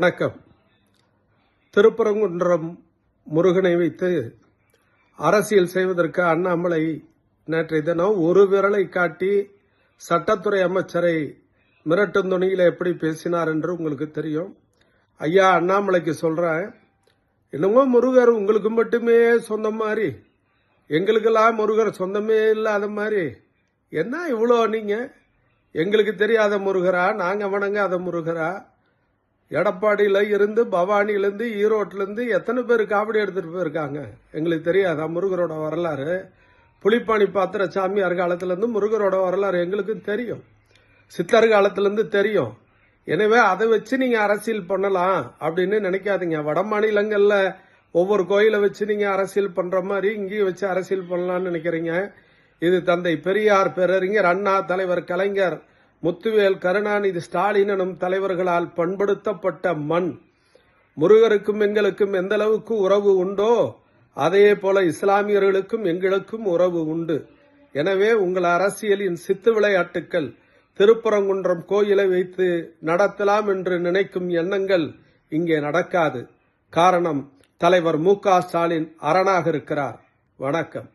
வணக்கம். திருப்பரங்குன்றம் முருகனை வைத்து அரசியல் செய்வதற்கு அண்ணாமலை நேற்றைய தினம் ஒரு விரலை காட்டி சட்டத்துறை அமைச்சரை மிரட்டும் துணியில் எப்படி பேசினார் என்று உங்களுக்கு தெரியும். ஐயா அண்ணாமலைக்கு சொல்றேன், என்னமோ முருகர் உங்களுக்கு மட்டுமே சொந்தம் மாதிரி, எங்களுக்கெல்லாம் முருகர் சொந்தமே இல்லாத மாதிரி, என்ன இவ்வளோ நீங்க எங்களுக்கு தெரியாத முருகரா, நாங்க வணங்காத முருகரா? எடப்பாடியில இருந்து, பவானியிலிருந்து, ஈரோட்டிலிருந்து எத்தனை பேர் காவடி எடுத்துட்டு போயிருக்காங்க, எங்களுக்கு தெரியாதா முருகரோட வரலாறு? புலிப்பாணி பாத்திர சாமியார் காலத்திலிருந்து முருகரோட வரலாறு எங்களுக்கு தெரியும், சித்தர் காலத்திலிருந்து தெரியும். எனவே அதை வச்சு நீங்க அரசியல் பண்ணலாம் அப்படின்னு நினைக்காதீங்க. வட மாநிலங்கள்ல ஒவ்வொரு கோயிலை வச்சு நீங்க அரசியல் பண்ற மாதிரி இங்கேயும் வச்சு அரசியல் பண்ணலாம்னு நினைக்கிறீங்க. இது தந்தை பெரியார், பேரறிஞர் அண்ணா, தலைவர் கலைஞர், முத்துவேல், கருணாநிதி, ஸ்டாலின் எனும் தலைவர்களால் பண்படுத்தப்பட்ட மண். முருகருக்கும் எங்களுக்கும் எந்த அளவுக்கு உறவு உண்டோ அதே போல இஸ்லாமியர்களுக்கும் எங்களுக்கும் உறவு உண்டு. எனவே உங்கள் அரசியலின் சித்து விளையாட்டுக்கள் திருப்பரங்குன்றம் கோயிலை வைத்து நடத்தலாம் என்று நினைக்கும் எண்ணங்கள் இங்கே நடக்காது. காரணம், தலைவர் மு.க. ஸ்டாலின் அரணாக இருக்கிறார். வணக்கம்.